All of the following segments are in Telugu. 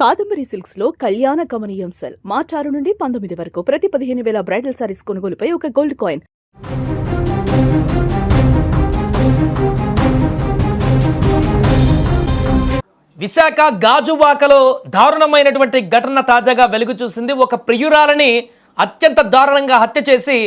కాదంబరి సిల్క్స్ లో కళ్యాణ గమనీయం సెల్ మార్చి 6 నుండి 19 వరకు ప్రతి 15,000 బ్రైడల్ సారీస్ కొనుగోలుపై ఒక గోల్డ్ కాయిన్. విశాఖ గాజువాకలో దారుణమైనటువంటి ఘటన తాజాగా వెలుగు చూసింది. ఒక ప్రియురాలని అత్యంత దారుణంగా హత్య చేసి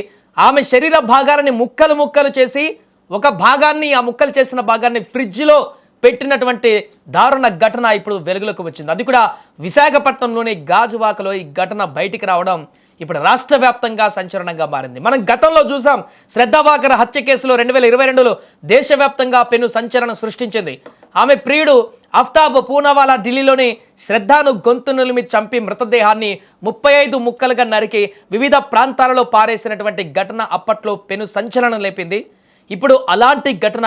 ఆమె శరీర భాగాలని ముక్కలు ముక్కలు చేసి ఒక భాగాన్ని ఆ ముక్కలు చేసిన భాగాన్ని ఫ్రిడ్జ్లో పెట్టినటువంటి దారుణ ఘటన ఇప్పుడు వెలుగులోకి వచ్చింది. అది కూడా విశాఖపట్నంలోని గాజువాకలో ఈ ఘటన బయటికి రావడం ఇప్పుడు రాష్ట్ర వ్యాప్తంగా సంచలనంగా మారింది. మనం గతంలో చూసాం శ్రద్ధావాకర్ హత్య కేసులో 2022లో దేశవ్యాప్తంగా పెను సంచలనం సృష్టించింది. ఆమె ప్రియుడు అఫ్తాబ్ పూనావాలా ఢిల్లీలోని శ్రద్ధాను గొంతు నులిమి చంపి మృతదేహాన్ని 35 ముక్కలుగా నరికి వివిధ ప్రాంతాలలో పారేసినటువంటి ఘటన అప్పట్లో పెను సంచలనం లేపింది. ఇప్పుడు అలాంటి ఘటన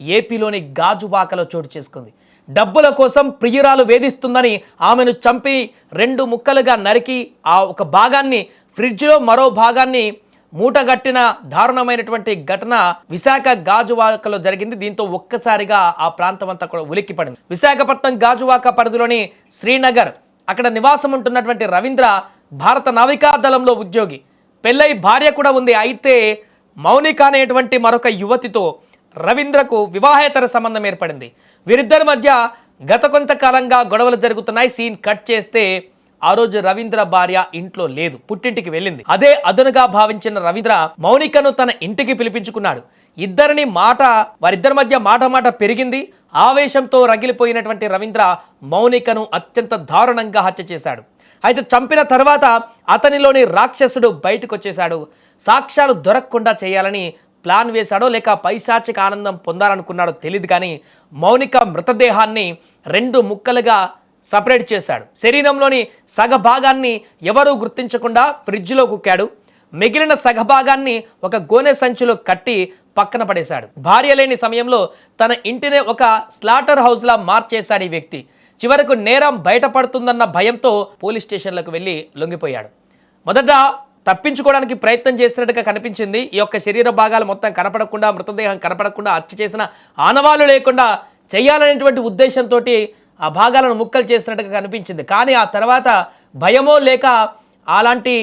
ఏపీలోని గాజువాకలో చోటు చేసుకుంది. డబ్బుల కోసం ప్రియురాలు వేధిస్తుందని ఆమెను చంపి 2 ముక్కలుగా నరికి ఆ ఒక భాగాన్ని ఫ్రిడ్జ్లో మరో భాగాన్ని మూటగట్టిన దారుణమైనటువంటి ఘటన విశాఖ గాజువాకలో జరిగింది. దీంతో ఒక్కసారిగా ఆ ప్రాంతం అంతా కూడా ఉలిక్కిపడింది. విశాఖపట్నం గాజువాక పరిధిలోని శ్రీనగర్ అక్కడ నివాసం ఉంటున్నటువంటి రవీంద్ర భారత నావికా దళంలో ఉద్యోగి. పెళ్ళై భార్య కూడా ఉంది. అయితే మౌనిక అనేటువంటి మరొక యువతితో రవీంద్రకు వివాహేతర సంబంధం ఏర్పడింది. వీరిద్దరి మధ్య గత కొంతకాలంగా గొడవలు జరుగుతున్నాయి. సీన్ కట్ చేస్తే ఆ రోజు రవీంద్ర భార్య ఇంట్లో లేదు, పుట్టింటికి వెళ్ళింది. అదే అదునుగా భావించిన రవీంద్ర మౌనికను తన ఇంటికి పిలిపించుకున్నాడు. వారిద్దరి మధ్య మాట పెరిగింది. ఆవేశంతో రగిలిపోయినటువంటి రవీంద్ర మౌనికను అత్యంత దారుణంగా హత్య చేశాడు. అయితే చంపిన తర్వాత అతనిలోని రాక్షసుడు బయటకు వచ్చేశాడు. సాక్ష్యాలు దొరకకుండా చేయాలని ప్లాన్ వేశాడో లేక పైశాచిక ఆనందం పొందాలనుకున్నాడో తెలియదు, కానీ మౌనిక మృతదేహాన్ని 2 ముక్కలుగా సపరేట్ చేశాడు. శరీరంలోని సగభాగాన్ని ఎవరూ గుర్తించకుండా ఫ్రిడ్జ్లో కుక్కాడు. మిగిలిన సగభాగాన్ని ఒక గోనె సంచిలో కట్టి పక్కన పడేశాడు. భార్య లేని సమయంలో తన ఇంటినే ఒక స్లాటర్ హౌస్లా మార్చేశాడు ఈ వ్యక్తి. చివరకు నేరం బయటపడుతుందన్న భయంతో పోలీస్ స్టేషన్లకు వెళ్ళి లొంగిపోయాడు. మొదట తప్పించుకోవడానికి ప్రయత్నం చేసినట్టుగా కనిపించింది. ఈ యొక్క శరీర భాగాలు మొత్తం కనపడకుండా, మృతదేహం కనపడకుండా, హత్య చేసిన ఆనవాళ్లు లేకుండా చేయాలనేటువంటి ఉద్దేశంతో ఆ భాగాలను ముక్కలు చేసినట్టుగా కనిపించింది. కానీ ఆ తర్వాత భయమో లేక అలాంటి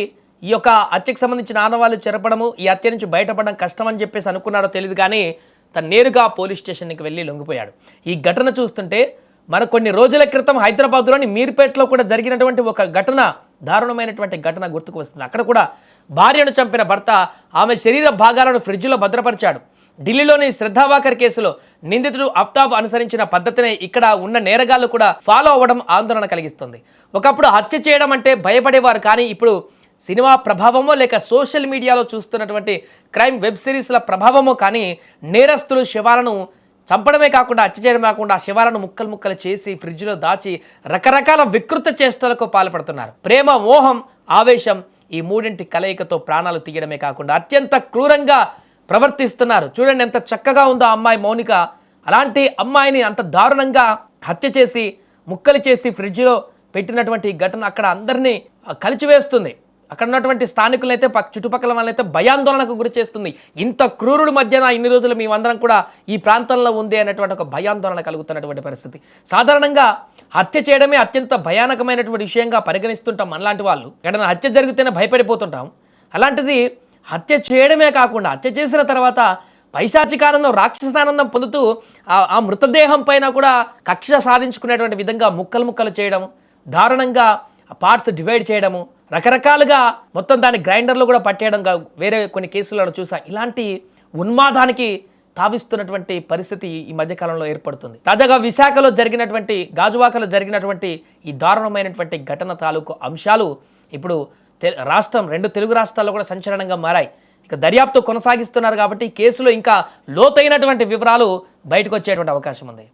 ఈ యొక్క హత్యకు సంబంధించిన ఆనవాళ్లు చెరపడము, ఈ హత్య నుంచి బయటపడడం కష్టం అని చెప్పేసి అనుకున్నాడో తెలియదు, కానీ తను నేరుగా పోలీస్ స్టేషన్కి వెళ్ళి లొంగిపోయాడు. ఈ ఘటన చూస్తుంటే మన కొన్ని రోజుల క్రితం హైదరాబాద్లోని మీర్పేటలో కూడా జరిగినటువంటి ఒక ఘటన, దారుణమైనటువంటి ఘటన గుర్తుకు వస్తుంది. అక్కడ కూడా భార్యను చంపిన భర్త ఆమె శరీర భాగాలను ఫ్రిడ్జ్లో భద్రపరిచాడు. ఢిల్లీలోని శ్రద్ధావాకర్ కేసులో నిందితుడు అఫ్తాబ్ అనుసరించిన పద్ధతిని ఇక్కడ ఉన్న నేరగాళ్లు కూడా ఫాలో అవ్వడం ఆందోళన కలిగిస్తుంది. ఒకప్పుడు హత్య చేయడం అంటే భయపడేవారు, కానీ ఇప్పుడు సినిమా ప్రభావమో లేక సోషల్ మీడియాలో చూస్తున్నటువంటి క్రైమ్ వెబ్ సిరీస్ల ప్రభావమో కానీ నేరస్తులు శవాలను చంపడమే కాకుండా హత్య చేయడం కాకుండా ఆ శవాలను ముక్కలు ముక్కలు చేసి ఫ్రిడ్జ్లో దాచి రకరకాల వికృత చేష్టలకు పాల్పడుతున్నారు. ప్రేమ, మోహం, ఆవేశం ఈ మూడింటి కలయికతో ప్రాణాలు తీయడమే కాకుండా అత్యంత క్రూరంగా ప్రవర్తిస్తున్నారు. చూడండి ఎంత చక్కగా ఉందో అమ్మాయి మౌనిక. అలాంటి అమ్మాయిని అంత దారుణంగా హత్య చేసి ముక్కలు చేసి ఫ్రిడ్జ్లో పెట్టినటువంటి ఘటన అక్కడ అందరినీ కలిచివేస్తుంది. అక్కడ ఉన్నటువంటి స్థానికులైతే చుట్టుపక్కల వాళ్ళైతే భయాందోళనకు గురి చేస్తుంది. ఇంత క్రూరుడి మధ్యన ఇన్ని రోజులు మేమందరం కూడా ఈ ప్రాంతంలో ఉంది అనేటువంటి ఒక భయాందోళన కలుగుతున్నటువంటి పరిస్థితి. సాధారణంగా హత్య చేయడమే అత్యంత భయానకమైనటువంటి విషయంగా పరిగణిస్తుంటాం మనలాంటి వాళ్ళు. ఎక్కడైనా హత్య జరిగితేనే భయపడిపోతుంటాం. అలాంటిది హత్య చేయడమే కాకుండా హత్య చేసిన తర్వాత పైశాచికానందం, రాక్షసానందం పొందుతూ ఆ మృతదేహం పైన కూడా కక్ష సాధించుకునేటువంటి విధంగా ముక్కలు ముక్కలు చేయడం, దారుణంగా పార్ట్స్ డివైడ్ చేయడము, రకరకాలుగా మొత్తం దాన్ని గ్రైండర్లో కూడా పట్టేయడం వేరే కొన్ని కేసులలో చూసా. ఇలాంటి ఉన్మాదానికి తావిస్తున్నటువంటి పరిస్థితి ఈ మధ్యకాలంలో ఏర్పడుతుంది. తాజాగా విశాఖలో జరిగినటువంటి, గాజువాకలో జరిగినటువంటి ఈ దారుణమైనటువంటి ఘటన తాలూకు అంశాలు ఇప్పుడు రాష్ట్రం 2 తెలుగు రాష్ట్రాల్లో కూడా సంచలనంగా మారాయి. ఇక దర్యాప్తు కొనసాగిస్తున్నారు కాబట్టి కేసులో ఇంకా లోతైనటువంటి వివరాలు బయటకు వచ్చేటువంటి అవకాశం ఉంది.